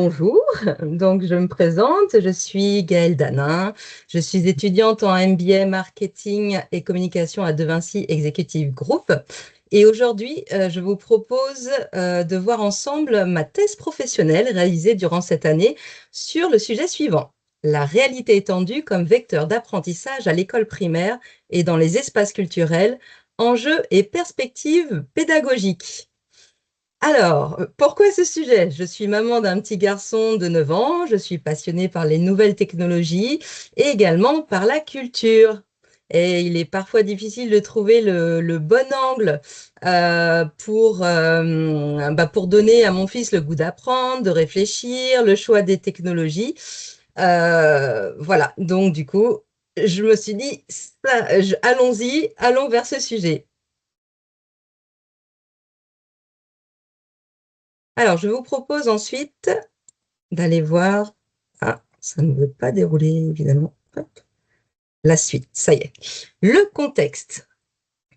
bonjour, donc je me présente, je suis Gaëlle Danin, je suis étudiante en MBA Marketing et Communication à De Vinci Executive Group et aujourd'hui je vous propose de voir ensemble ma thèse professionnelle réalisée durant cette année sur le sujet suivant: la réalité étendue comme vecteur d'apprentissage à l'école primaire et dans les espaces culturels, enjeux et perspectives pédagogiques. Alors, pourquoi ce sujet? Je suis maman d'un petit garçon de 9 ans, je suis passionnée par les nouvelles technologies et également par la culture. Et il est parfois difficile de trouver le bon angle pour donner à mon fils le goût d'apprendre, de réfléchir, le choix des technologies. Voilà, donc du coup, je me suis dit, allons-y, allons vers ce sujet. Alors, je vous propose ensuite d'aller voir. Ah, ça ne veut pas dérouler, évidemment. Hop. La suite, ça y est. Le contexte.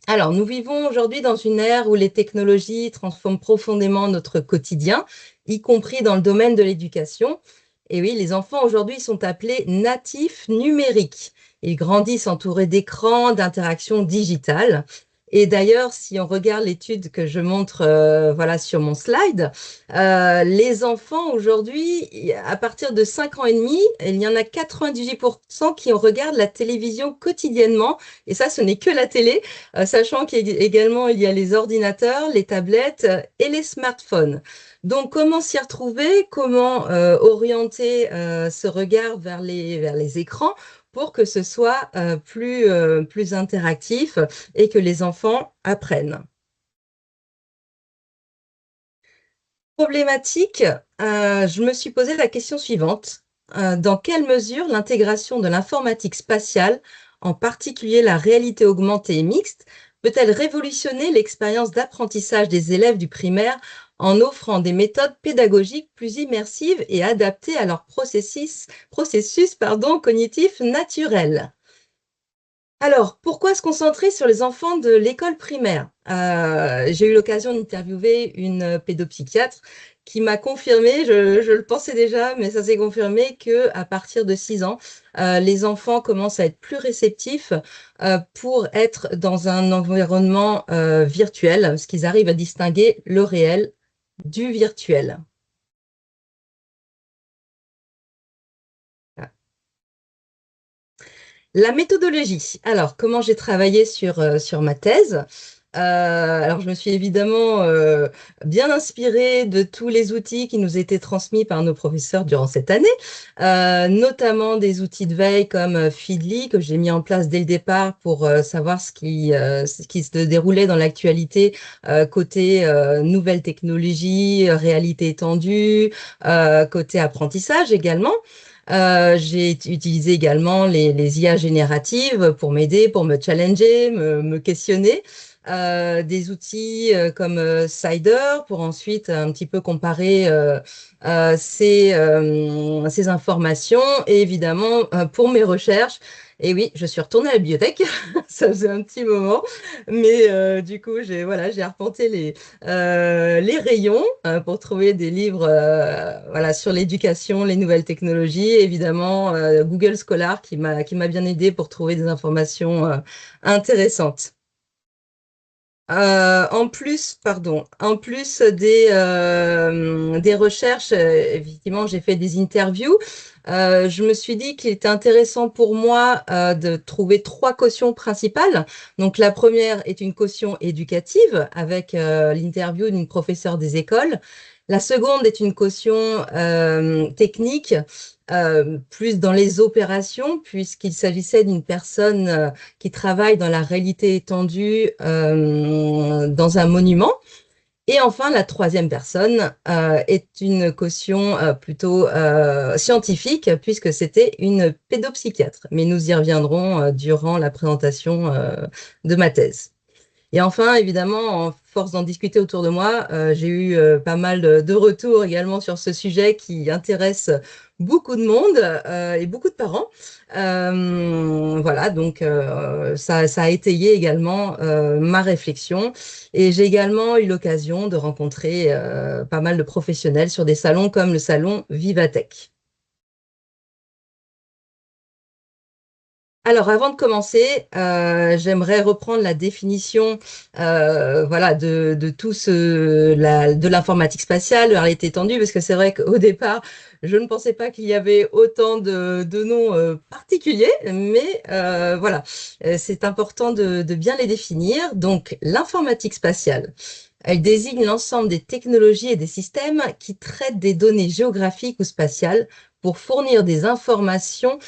Alors, nous vivons aujourd'hui dans une ère où les technologies transforment profondément notre quotidien, y compris dans le domaine de l'éducation. Et oui, les enfants aujourd'hui sont appelés natifs numériques. Ils grandissent entourés d'écrans, d'interactions digitales. Et d'ailleurs, si on regarde l'étude que je montre voilà, sur mon slide, les enfants aujourd'hui, à partir de 5 ans et demi, il y en a 98% qui regardent la télévision quotidiennement. Et ça, ce n'est que la télé, sachant qu'également, il y a les ordinateurs, les tablettes et les smartphones. Donc, comment s'y retrouver? Comment orienter ce regard vers les écrans pour que ce soit plus interactif et que les enfants apprennent? Problématique, je me suis posé la question suivante: dans quelle mesure l'intégration de l'informatique spatiale, en particulier la réalité augmentée et mixte, peut-elle révolutionner l'expérience d'apprentissage des élèves du primaire en offrant des méthodes pédagogiques plus immersives et adaptées à leur processus cognitif naturel? Alors, pourquoi se concentrer sur les enfants de l'école primaire? J'ai eu l'occasion d'interviewer une pédopsychiatre qui m'a confirmé, je le pensais déjà, mais ça s'est confirmé qu'à partir de 6 ans, les enfants commencent à être plus réceptifs pour être dans un environnement virtuel, parce qu'ils arrivent à distinguer le réel du virtuel. La méthodologie. Alors, comment j'ai travaillé sur ma thèse? Alors, je me suis évidemment bien inspirée de tous les outils qui nous étaient transmis par nos professeurs durant cette année, notamment des outils de veille comme Feedly, que j'ai mis en place dès le départ pour savoir ce qui se déroulait dans l'actualité côté nouvelles technologies, réalité étendue, côté apprentissage également. J'ai utilisé également les IA génératives pour m'aider, pour me challenger, me questionner. Des outils comme Cider pour ensuite un petit peu comparer ces informations et évidemment pour mes recherches. Et oui, je suis retournée à la bibliothèque, ça faisait un petit moment, mais du coup, j'ai arpenté les rayons pour trouver des livres voilà, sur l'éducation, les nouvelles technologies. Évidemment, Google Scholar qui m'a bien aidé pour trouver des informations intéressantes. En plus des recherches, effectivement, j'ai fait des interviews. Je me suis dit qu'il était intéressant pour moi de trouver 3 cautions principales. Donc, la première est une caution éducative avec l'interview d'une professeure des écoles. La seconde est une caution technique, plus dans les opérations, puisqu'il s'agissait d'une personne qui travaille dans la réalité étendue dans un monument. Et enfin, la troisième personne est une caution plutôt scientifique, puisque c'était une pédopsychiatre. Mais nous y reviendrons durant la présentation de ma thèse. Et enfin, évidemment, en force d'en discuter autour de moi, j'ai eu pas mal de retours également sur ce sujet qui intéresse beaucoup de monde et beaucoup de parents. Voilà, donc ça a étayé également ma réflexion. Et j'ai également eu l'occasion de rencontrer pas mal de professionnels sur des salons comme le salon Vivatech. Alors, avant de commencer, j'aimerais reprendre la définition voilà, de tout de l'informatique spatiale, de la réalité étendue, parce que c'est vrai qu'au départ, je ne pensais pas qu'il y avait autant de noms particuliers, mais voilà, c'est important de bien les définir. Donc, l'informatique spatiale, elle désigne l'ensemble des technologies et des systèmes qui traitent des données géographiques ou spatiales pour fournir des informations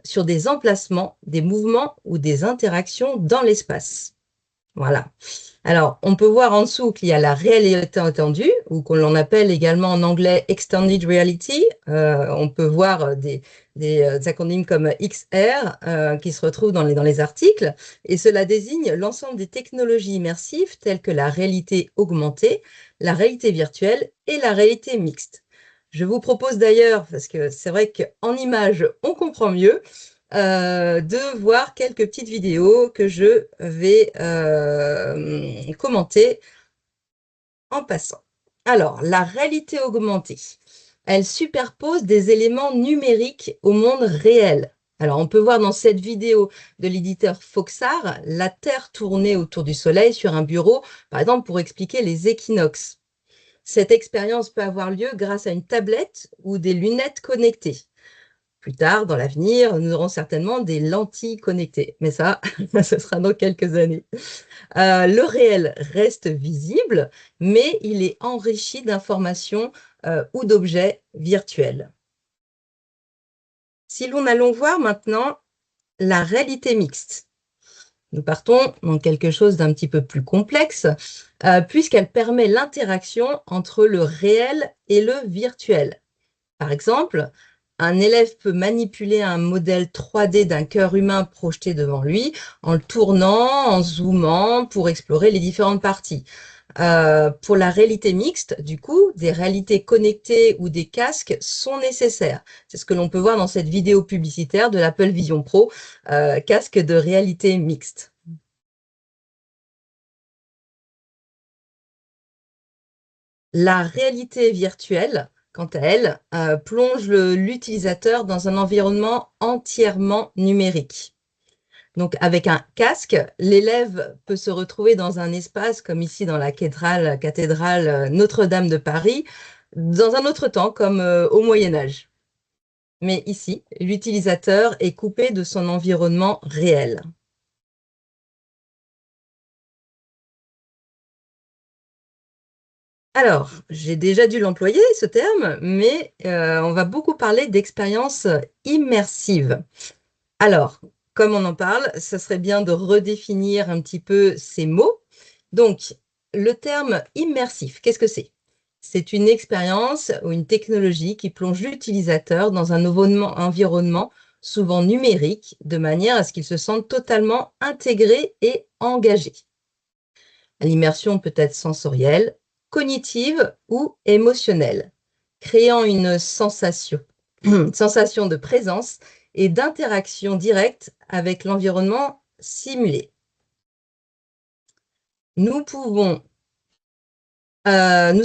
sur des emplacements, des mouvements ou des interactions dans l'espace. Voilà. Alors, on peut voir en dessous qu'il y a la réalité étendue, ou qu'on l'on appelle également en anglais Extended Reality. On peut voir des acronymes comme XR qui se retrouvent dans les articles, et cela désigne l'ensemble des technologies immersives telles que la réalité augmentée, la réalité virtuelle et la réalité mixte. Je vous propose d'ailleurs, parce que c'est vrai qu'en image, on comprend mieux, de voir quelques petites vidéos que je vais commenter en passant. Alors, la réalité augmentée, elle superpose des éléments numériques au monde réel. Alors, on peut voir dans cette vidéo de l'éditeur Foxar la Terre tournée autour du Soleil sur un bureau, par exemple pour expliquer les équinoxes. Cette expérience peut avoir lieu grâce à une tablette ou des lunettes connectées. Plus tard, dans l'avenir, nous aurons certainement des lentilles connectées. Mais ça, ce sera dans quelques années. Le réel reste visible, mais il est enrichi d'informations ou d'objets virtuels. Si l'on allons voir maintenant la réalité mixte, nous partons dans quelque chose d'un petit peu plus complexe, puisqu'elle permet l'interaction entre le réel et le virtuel. Par exemple, un élève peut manipuler un modèle 3D d'un cœur humain projeté devant lui en le tournant, en zoomant pour explorer les différentes parties. Pour la réalité mixte, du coup, des réalités connectées ou des casques sont nécessaires. C'est ce que l'on peut voir dans cette vidéo publicitaire de l'Apple Vision Pro, casque de réalité mixte. La réalité virtuelle, quant à elle, plonge l'utilisateur dans un environnement entièrement numérique. Donc, avec un casque, l'élève peut se retrouver dans un espace, comme ici dans la cathédrale Notre-Dame de Paris, dans un autre temps, comme au Moyen Âge. Mais ici, l'utilisateur est coupé de son environnement réel. Alors, j'ai déjà dû l'employer, ce terme, mais on va beaucoup parler d'expérience immersive. Alors, comme on en parle, ce serait bien de redéfinir un petit peu ces mots. Donc, le terme immersif, qu'est-ce que c'est? C'est une expérience ou une technologie qui plonge l'utilisateur dans un environnement souvent numérique, de manière à ce qu'il se sente totalement intégré et engagé. L'immersion peut être sensorielle, cognitive ou émotionnelle, créant une sensation, sensation de présence et d'interaction directe avec l'environnement simulé. Nous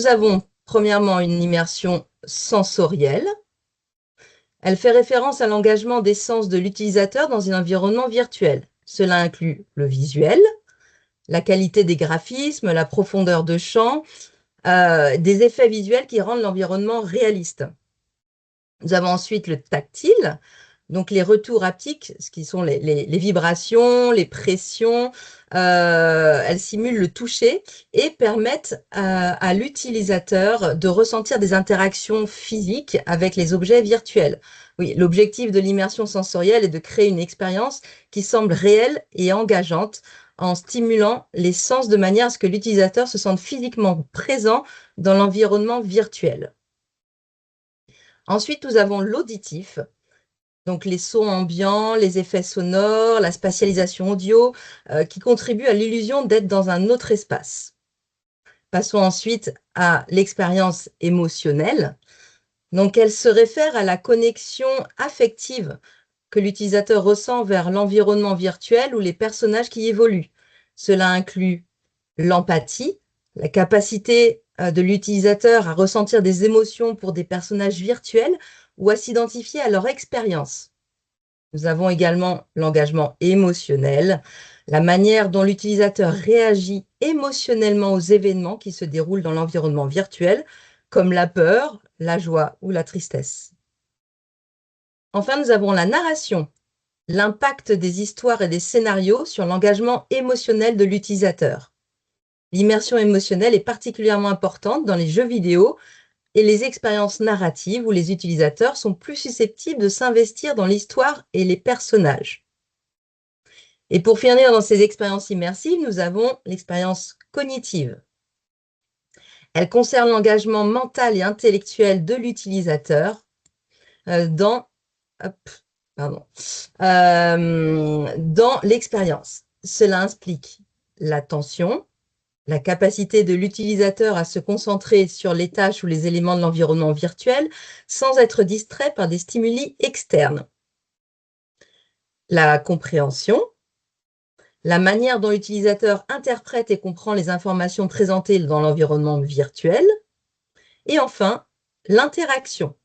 avons premièrement une immersion sensorielle. Elle fait référence à l'engagement des sens de l'utilisateur dans un environnement virtuel. Cela inclut le visuel, la qualité des graphismes, la profondeur de champ, des effets visuels qui rendent l'environnement réaliste. Nous avons ensuite le tactile, donc les retours haptiques, ce qui sont les vibrations, les pressions, elles simulent le toucher et permettent à l'utilisateur de ressentir des interactions physiques avec les objets virtuels. Oui, l'objectif de l'immersion sensorielle est de créer une expérience qui semble réelle et engageante en stimulant les sens de manière à ce que l'utilisateur se sente physiquement présent dans l'environnement virtuel. Ensuite, nous avons l'auditif. Donc les sons ambiants, les effets sonores, la spatialisation audio, qui contribuent à l'illusion d'être dans un autre espace. Passons ensuite à l'expérience émotionnelle. Donc elle se réfère à la connexion affective que l'utilisateur ressent vers l'environnement virtuel ou les personnages qui évoluent. Cela inclut l'empathie, la capacité de l'utilisateur à ressentir des émotions pour des personnages virtuels ou à s'identifier à leur expérience. Nous avons également l'engagement émotionnel, la manière dont l'utilisateur réagit émotionnellement aux événements qui se déroulent dans l'environnement virtuel, comme la peur, la joie ou la tristesse. Enfin, nous avons la narration, l'impact des histoires et des scénarios sur l'engagement émotionnel de l'utilisateur. L'immersion émotionnelle est particulièrement importante dans les jeux vidéo et les expériences narratives où les utilisateurs sont plus susceptibles de s'investir dans l'histoire et les personnages. Et pour finir dans ces expériences immersives, nous avons l'expérience cognitive. Elle concerne l'engagement mental et intellectuel de l'utilisateur dans l'expérience. Cela implique l'attention, la capacité de l'utilisateur à se concentrer sur les tâches ou les éléments de l'environnement virtuel sans être distrait par des stimuli externes. La compréhension, la manière dont l'utilisateur interprète et comprend les informations présentées dans l'environnement virtuel. Et enfin, l'interaction,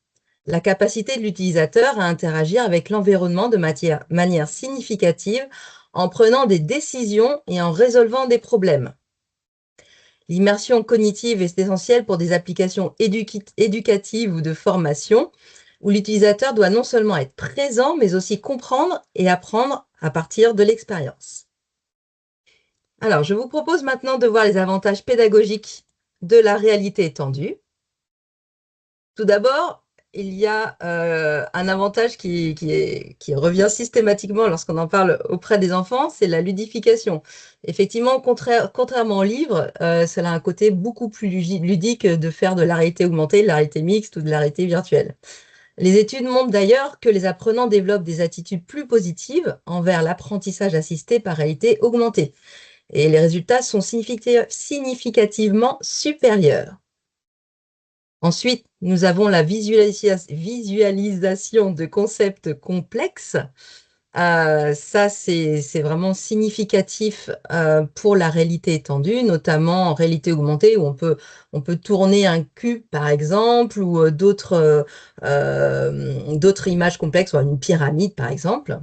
la capacité de l'utilisateur à interagir avec l'environnement de manière significative en prenant des décisions et en résolvant des problèmes. L'immersion cognitive est essentielle pour des applications éducatives ou de formation, où l'utilisateur doit non seulement être présent, mais aussi comprendre et apprendre à partir de l'expérience. Alors, je vous propose maintenant de voir les avantages pédagogiques de la réalité étendue. Tout d'abord, il y a un avantage qui revient systématiquement lorsqu'on en parle auprès des enfants, c'est la ludification. Effectivement, contrairement au livre, cela a un côté beaucoup plus ludique de faire de la réalité augmentée, de la réalité mixte ou de la réalité virtuelle. Les études montrent d'ailleurs que les apprenants développent des attitudes plus positives envers l'apprentissage assisté par réalité augmentée. Et les résultats sont significativement supérieurs. Ensuite, nous avons la visualisation de concepts complexes. Ça, c'est vraiment significatif pour la réalité étendue, notamment en réalité augmentée, où on peut tourner un cube, par exemple, ou d'autres images complexes, ou une pyramide, par exemple.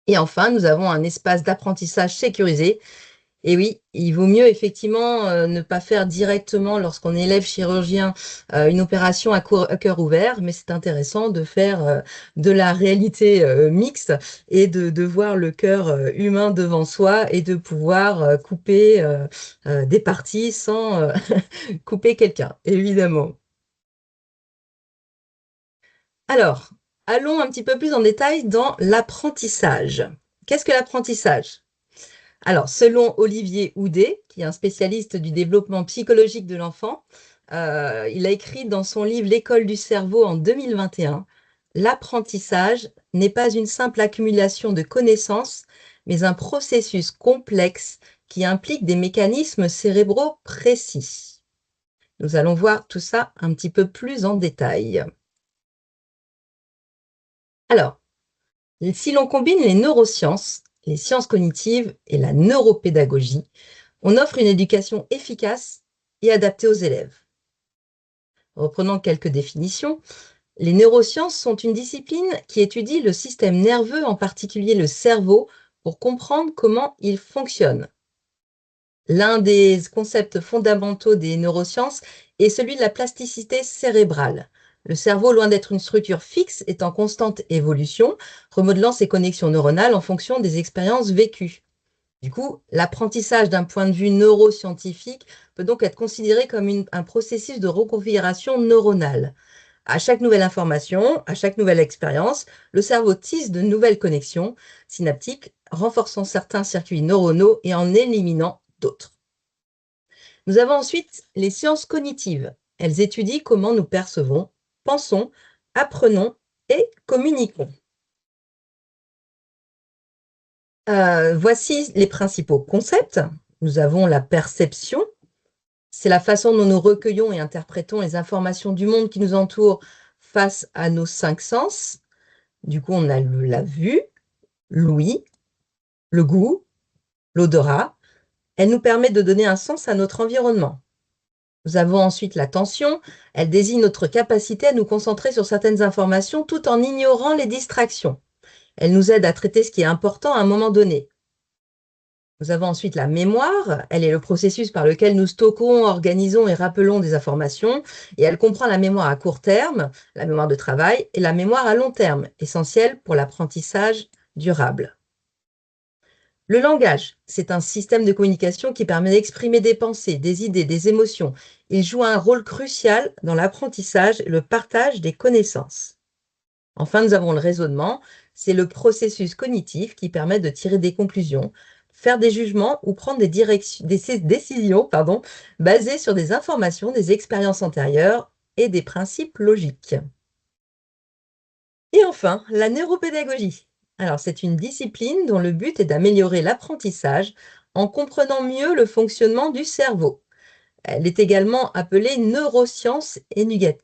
Et enfin, nous avons un espace d'apprentissage sécurisé. Et oui, il vaut mieux effectivement ne pas faire directement, lorsqu'on est élève chirurgien, une opération à cœur ouvert, mais c'est intéressant de faire de la réalité mixte et de voir le cœur humain devant soi et de pouvoir couper des parties sans couper quelqu'un, évidemment. Alors, allons un petit peu plus en détail dans l'apprentissage. Qu'est-ce que l'apprentissage ? Alors, selon Olivier Houdet, qui est un spécialiste du développement psychologique de l'enfant, il a écrit dans son livre L'école du cerveau en 2021, l'apprentissage n'est pas une simple accumulation de connaissances, mais un processus complexe qui implique des mécanismes cérébraux précis. Nous allons voir tout ça un petit peu plus en détail. Alors, si l'on combine les neurosciences, les sciences cognitives et la neuropédagogie, on offre une éducation efficace et adaptée aux élèves. Reprenons quelques définitions. Les neurosciences sont une discipline qui étudie le système nerveux, en particulier le cerveau, pour comprendre comment il fonctionne. L'un des concepts fondamentaux des neurosciences est celui de la plasticité cérébrale. Le cerveau, loin d'être une structure fixe, est en constante évolution, remodelant ses connexions neuronales en fonction des expériences vécues. Du coup, l'apprentissage d'un point de vue neuroscientifique peut donc être considéré comme un processus de reconfiguration neuronale. À chaque nouvelle information, à chaque nouvelle expérience, le cerveau tisse de nouvelles connexions synaptiques, renforçant certains circuits neuronaux et en éliminant d'autres. Nous avons ensuite les sciences cognitives. Elles étudient comment nous percevons, pensons, apprenons et communiquons. Voici les principaux concepts. Nous avons la perception, c'est la façon dont nous recueillons et interprétons les informations du monde qui nous entoure face à nos 5 sens. Du coup, on a la vue, l'ouïe, le goût, l'odorat. Elle nous permet de donner un sens à notre environnement. Nous avons ensuite l'attention. Elle désigne notre capacité à nous concentrer sur certaines informations tout en ignorant les distractions. Elle nous aide à traiter ce qui est important à un moment donné. Nous avons ensuite la mémoire. Elle est le processus par lequel nous stockons, organisons et rappelons des informations. Et elle comprend la mémoire à court terme, la mémoire de travail, et la mémoire à long terme, essentielle pour l'apprentissage durable. Le langage, c'est un système de communication qui permet d'exprimer des pensées, des idées, des émotions. Il joue un rôle crucial dans l'apprentissage et le partage des connaissances. Enfin, nous avons le raisonnement. C'est le processus cognitif qui permet de tirer des conclusions, faire des jugements ou prendre des décisions basées sur des informations, des expériences antérieures et des principes logiques. Et enfin, la neuropédagogie. Alors, c'est une discipline dont le but est d'améliorer l'apprentissage en comprenant mieux le fonctionnement du cerveau. Elle est également appelée neurosciences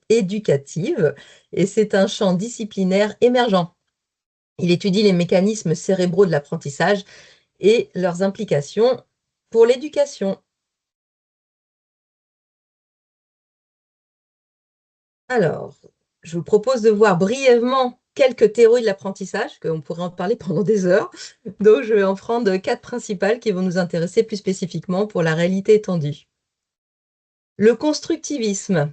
éducatives et c'est un champ disciplinaire émergent. Il étudie les mécanismes cérébraux de l'apprentissage et leurs implications pour l'éducation. Alors, je vous propose de voir brièvement quelques théories de l'apprentissage, qu'on pourrait en parler pendant des heures. Donc, je vais en prendre 4 principales qui vont nous intéresser plus spécifiquement pour la réalité étendue. Le constructivisme,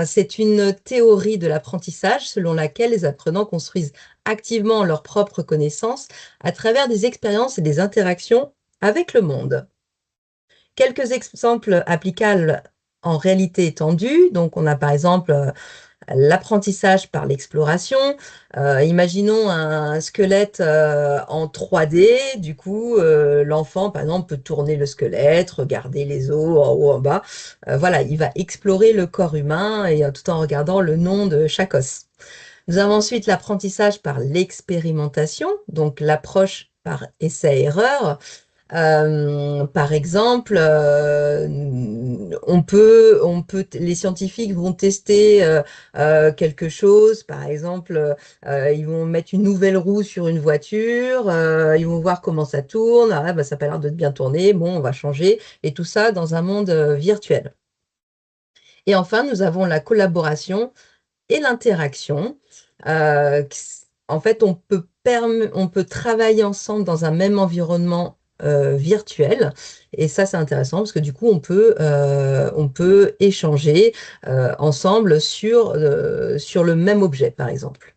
c'est une théorie de l'apprentissage selon laquelle les apprenants construisent activement leurs propres connaissances à travers des expériences et des interactions avec le monde. Quelques exemples applicables en réalité étendue. Donc, on a par exemple l'apprentissage par l'exploration. Imaginons un squelette en 3D. Du coup, l'enfant, par exemple, peut tourner le squelette, regarder les os en haut, en bas. Voilà, il va explorer le corps humain et tout en regardant le nom de chaque os. Nous avons ensuite l'apprentissage par l'expérimentation, donc l'approche par essai-erreur. Par exemple, les scientifiques vont tester quelque chose. Par exemple, ils vont mettre une nouvelle roue sur une voiture. Ils vont voir comment ça tourne. Ah, bah, ça n'a pas l'air de bien tourner. Bon, on va changer. Et tout ça dans un monde virtuel. Et enfin, nous avons la collaboration et l'interaction. En fait, on peut travailler ensemble dans un même environnement virtuel. Et ça, c'est intéressant parce que du coup, on peut échanger ensemble sur le même objet, par exemple.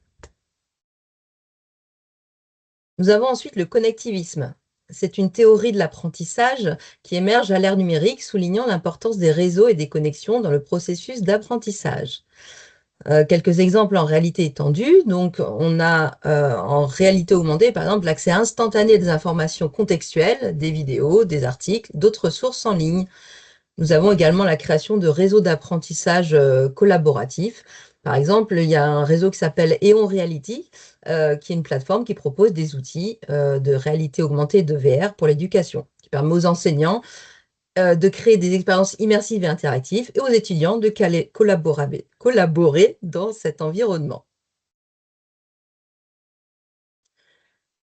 Nous avons ensuite le connectivisme. C'est une théorie de l'apprentissage qui émerge à l'ère numérique, soulignant l'importance des réseaux et des connexions dans le processus d'apprentissage. Quelques exemples en réalité étendue. Donc, on a en réalité augmentée, par exemple, l'accès instantané à des informations contextuelles, des vidéos, des articles, d'autres ressources en ligne. Nous avons également la création de réseaux d'apprentissage collaboratifs. Par exemple, il y a un réseau qui s'appelle Eon Reality, qui est une plateforme qui propose des outils de réalité augmentée et de VR pour l'éducation, qui permet aux enseignants de créer des expériences immersives et interactives et aux étudiants de collaborer dans cet environnement.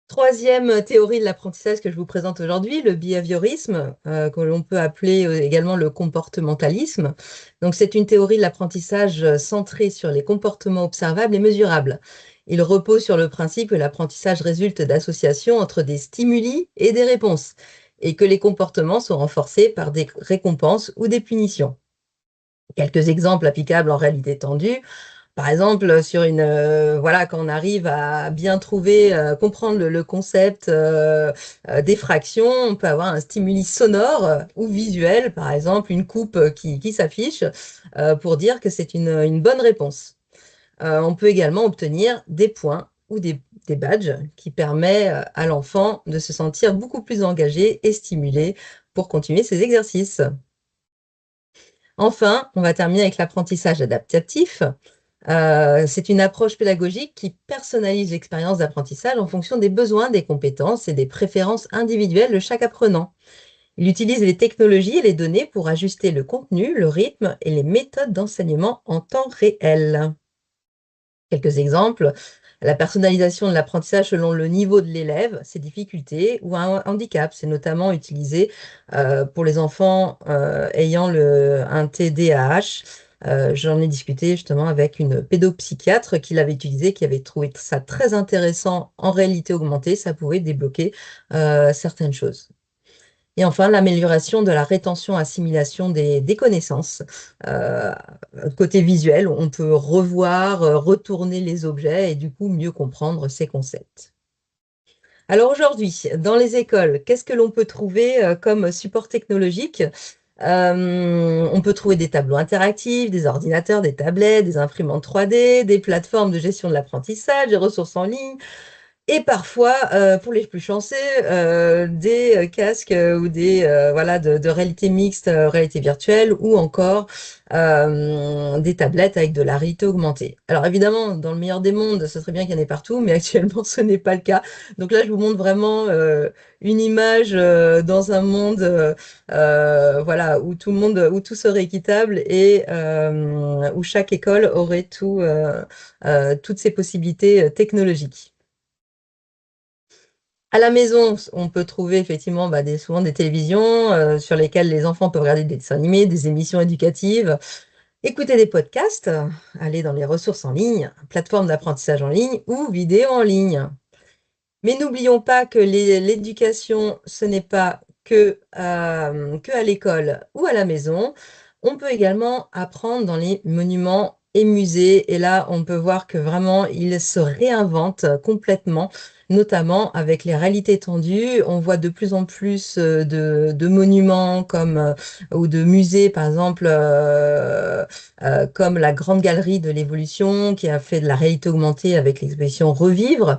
Troisième théorie de l'apprentissage que je vous présente aujourd'hui, le behaviorisme, que l'on peut appeler également le comportementalisme. Donc, c'est une théorie de l'apprentissage centrée sur les comportements observables et mesurables. Il repose sur le principe que l'apprentissage résulte d'associations entre des stimuli et des réponses, et que les comportements sont renforcés par des récompenses ou des punitions. Quelques exemples applicables en réalité tendue. Par exemple, voilà, quand on arrive à bien trouver, comprendre le concept des fractions, on peut avoir un stimuli sonore ou visuel, par exemple, une coupe qui s'affiche pour dire que c'est une bonne réponse. On peut également obtenir des points ou des badges qui permettent à l'enfant de se sentir beaucoup plus engagé et stimulé pour continuer ses exercices. Enfin, on va terminer avec l'apprentissage adaptatif. C'est une approche pédagogique qui personnalise l'expérience d'apprentissage en fonction des besoins, des compétences et des préférences individuelles de chaque apprenant. Il utilise les technologies et les données pour ajuster le contenu, le rythme et les méthodes d'enseignement en temps réel. Quelques exemples, la personnalisation de l'apprentissage selon le niveau de l'élève, ses difficultés ou un handicap. C'est notamment utilisé pour les enfants ayant un TDAH. J'en ai discuté justement avec une pédopsychiatre qui l'avait utilisé, qui avait trouvé ça très intéressant en réalité augmentée. Ça pouvait débloquer certaines choses. Et enfin, l'amélioration de la rétention-assimilation des connaissances. Euh, Côté visuel, on peut revoir, retourner les objets et du coup mieux comprendre ces concepts. Alors aujourd'hui, dans les écoles, qu'est-ce que l'on peut trouver comme support technologique? On peut trouver des tableaux interactifs, des ordinateurs, des tablettes, des imprimantes 3D, des plateformes de gestion de l'apprentissage, des ressources en ligne, et parfois, pour les plus chanceux, des casques ou des voilà de réalité mixte, réalité virtuelle ou encore des tablettes avec de la réalité augmentée. Alors évidemment, dans le meilleur des mondes, ce serait bien qu'il y en ait partout, mais actuellement, ce n'est pas le cas. Donc là, je vous montre vraiment une image dans un monde voilà, où tout le monde, où tout serait équitable et où chaque école aurait toutes ces possibilités technologiques. À la maison, on peut trouver effectivement souvent des télévisions sur lesquelles les enfants peuvent regarder des dessins animés, des émissions éducatives, écouter des podcasts, aller dans les ressources en ligne, plateformes d'apprentissage en ligne ou vidéos en ligne. Mais n'oublions pas que l'éducation, ce n'est pas que à l'école ou à la maison. On peut également apprendre dans les monuments et musées. Et là, on peut voir que vraiment, ils se réinventent complètement, notamment avec les réalités étendues. On voit de plus en plus de monuments ou de musées, par exemple, comme la Grande Galerie de l'Évolution, qui a fait de la réalité augmentée avec l'exposition Revivre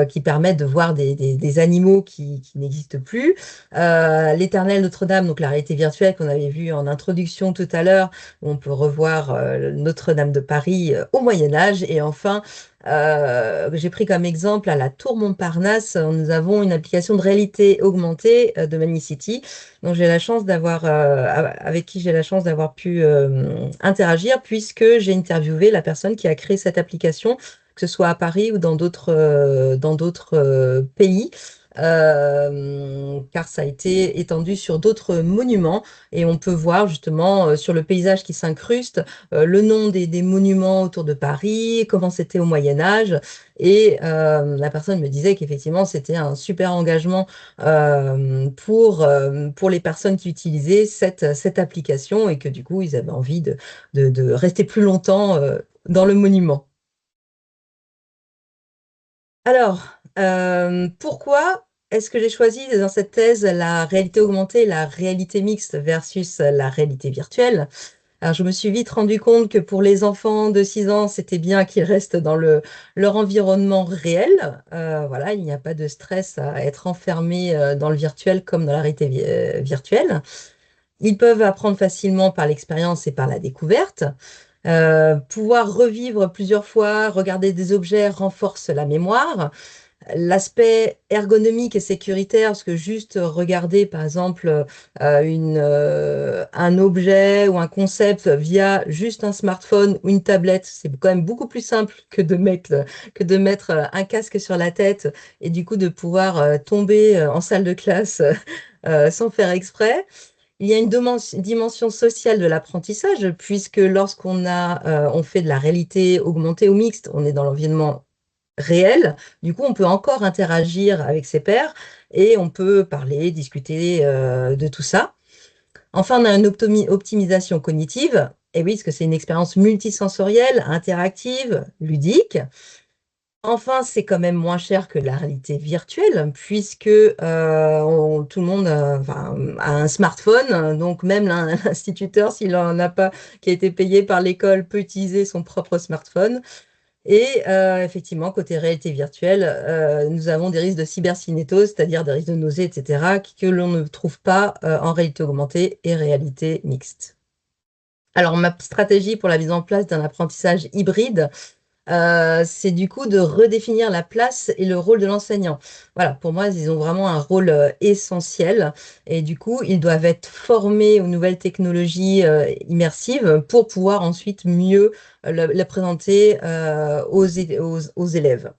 qui permettent de voir des animaux qui n'existent plus. L'Éternel Notre-Dame, donc la réalité virtuelle qu'on avait vue en introduction tout à l'heure, où on peut revoir Notre-Dame de Paris au Moyen Âge. Et enfin, j'ai pris comme exemple à la Tour Montparnasse, nous avons une application de réalité augmentée de Magnicity, dont j'ai la chance avec qui j'ai la chance d'avoir pu interagir, puisque j'ai interviewé la personne qui a créé cette application que ce soit à Paris ou dans d'autres pays, car ça a été étendu sur d'autres monuments et on peut voir justement sur le paysage qui s'incruste le nom des monuments autour de Paris, comment c'était au Moyen Âge. Et la personne me disait qu'effectivement, c'était un super engagement pour les personnes qui utilisaient cette application et que du coup, ils avaient envie de rester plus longtemps dans le monument. Alors, pourquoi est-ce que j'ai choisi dans cette thèse la réalité augmentée, la réalité mixte versus la réalité virtuelle? Alors, je me suis vite rendu compte que pour les enfants de 6 ans, c'était bien qu'ils restent dans leur environnement réel. Voilà, il n'y a pas de stress à être enfermé dans le virtuel comme dans la réalité virtuelle. Ils peuvent apprendre facilement par l'expérience et par la découverte. Pouvoir revivre plusieurs fois, regarder des objets renforce la mémoire. L'aspect ergonomique et sécuritaire, parce que juste regarder, par exemple, un objet ou un concept via juste un smartphone ou une tablette, c'est quand même beaucoup plus simple que de mettre un casque sur la tête et du coup de pouvoir tomber en salle de classe sans faire exprès. Il y a une dimension sociale de l'apprentissage, puisque on fait de la réalité augmentée ou mixte, on est dans l'environnement réel. Du coup, on peut encore interagir avec ses pairs et on peut parler, discuter de tout ça. Enfin, on a une optimisation cognitive. Et oui, parce que c'est une expérience multisensorielle, interactive, ludique. Enfin, c'est quand même moins cher que la réalité virtuelle, puisque tout le monde enfin, a un smartphone. Donc, même l'instituteur, s'il n'en a pas, qui a été payé par l'école, peut utiliser son propre smartphone. Et effectivement, côté réalité virtuelle, nous avons des risques de cybercinétose, c'est-à-dire des risques de nausée, etc., que l'on ne trouve pas en réalité augmentée et réalité mixte. Alors, ma stratégie pour la mise en place d'un apprentissage hybride, c'est du coup de redéfinir la place et le rôle de l'enseignant. Voilà, pour moi, ils ont vraiment un rôle essentiel et du coup, ils doivent être formés aux nouvelles technologies immersives pour pouvoir ensuite mieux le présenter aux élèves.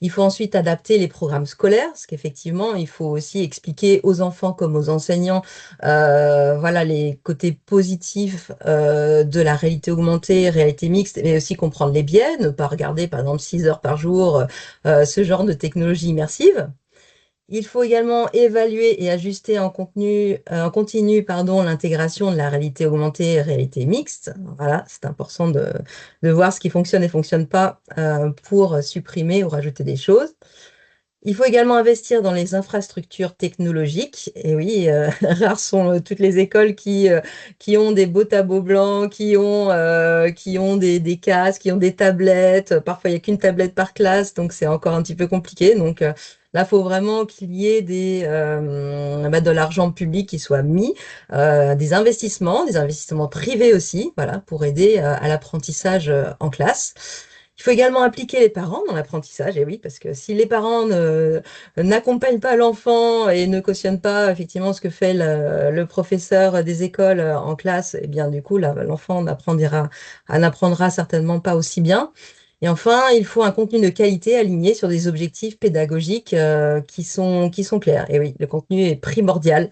Il faut ensuite adapter les programmes scolaires, parce qu'effectivement, il faut aussi expliquer aux enfants comme aux enseignants, voilà, les côtés positifs de la réalité augmentée, réalité mixte, mais aussi comprendre les biais, ne pas regarder par exemple 6 heures par jour ce genre de technologie immersive. Il faut également évaluer et ajuster en continu, pardon, l'intégration de la réalité augmentée et réalité mixte. Voilà, c'est important de voir ce qui fonctionne et ne fonctionne pas pour supprimer ou rajouter des choses. Il faut également investir dans les infrastructures technologiques. Et oui, rares sont toutes les écoles qui ont des beaux tableaux blancs, qui ont des casques, qui ont des tablettes. Parfois, il n'y a qu'une tablette par classe, donc c'est encore un petit peu compliqué. Donc là, il faut vraiment qu'il y ait de l'argent public qui soit mis, des investissements privés aussi, voilà, pour aider à l'apprentissage en classe. Il faut également impliquer les parents dans l'apprentissage, et oui, parce que si les parents n'accompagnent pas l'enfant et ne cautionnent pas effectivement ce que fait le professeur des écoles en classe, et bien du coup, l'enfant n'apprendra certainement pas aussi bien. Et enfin, il faut un contenu de qualité aligné sur des objectifs pédagogiques qui sont clairs. Et oui, le contenu est primordial.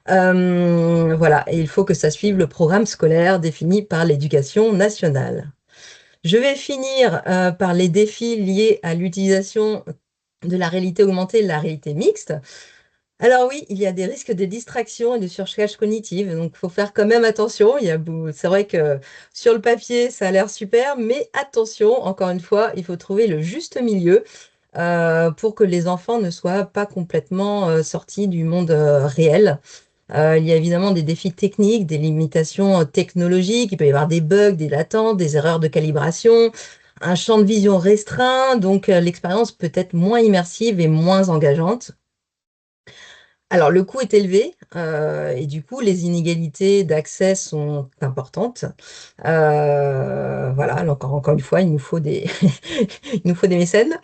Voilà, et il faut que ça suive le programme scolaire défini par l'éducation nationale. Je vais finir par les défis liés à l'utilisation de la réalité augmentée et de la réalité mixte. Alors oui, il y a des risques de distraction et de surcharge cognitive, donc il faut faire quand même attention. C'est vrai que sur le papier, ça a l'air super, mais attention, encore une fois, il faut trouver le juste milieu pour que les enfants ne soient pas complètement sortis du monde réel. Il y a évidemment des défis techniques, des limitations technologiques, il peut y avoir des bugs, des latents, des erreurs de calibration, un champ de vision restreint, donc l'expérience peut être moins immersive et moins engageante. Alors, le coût est élevé et du coup, les inégalités d'accès sont importantes. Voilà, alors encore une fois, il nous faut il nous faut des mécènes.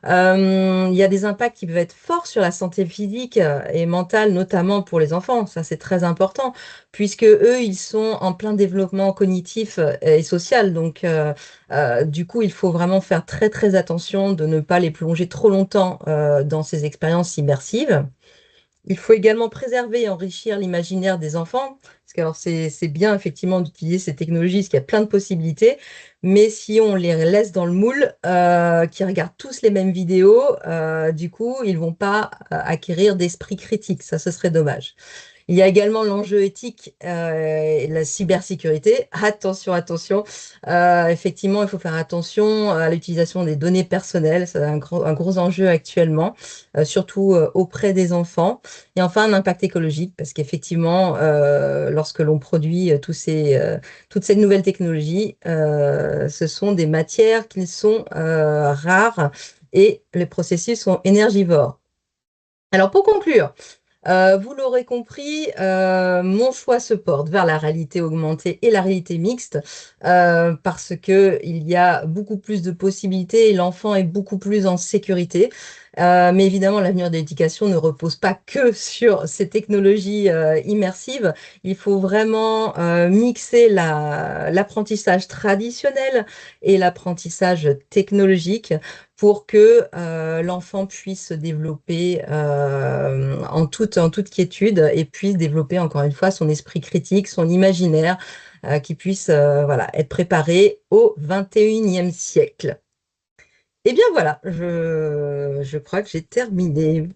Il y a des impacts qui peuvent être forts sur la santé physique et mentale, notamment pour les enfants. Ça, c'est très important, puisque eux, ils sont en plein développement cognitif et social. Donc, du coup, il faut vraiment faire très, très attention de ne pas les plonger trop longtemps dans ces expériences immersives. Il faut également préserver et enrichir l'imaginaire des enfants, parce que alors, c'est bien effectivement d'utiliser ces technologies, parce qu'il y a plein de possibilités, mais si on les laisse dans le moule, qui regardent tous les mêmes vidéos, du coup, ils vont pas acquérir d'esprit critique. Ça, ce serait dommage. Il y a également l'enjeu éthique et la cybersécurité. Attention, attention. Effectivement, il faut faire attention à l'utilisation des données personnelles. C'est un gros enjeu actuellement, surtout auprès des enfants. Et enfin, un impact écologique, parce qu'effectivement, lorsque l'on produit toutes ces nouvelles technologies, ce sont des matières qui sont rares et les processus sont énergivores. Alors, pour conclure, vous l'aurez compris, mon choix se porte vers la réalité augmentée et la réalité mixte parce que il y a beaucoup plus de possibilités et l'enfant est beaucoup plus en sécurité. Mais évidemment, l'avenir de l'éducation ne repose pas que sur ces technologies immersives. Il faut vraiment mixer l'apprentissage traditionnel et l'apprentissage technologique pour que l'enfant puisse se développer en toute quiétude et puisse développer encore une fois son esprit critique, son imaginaire, qui puisse voilà, être préparé au 21e siècle. Eh bien voilà, je crois que j'ai terminé.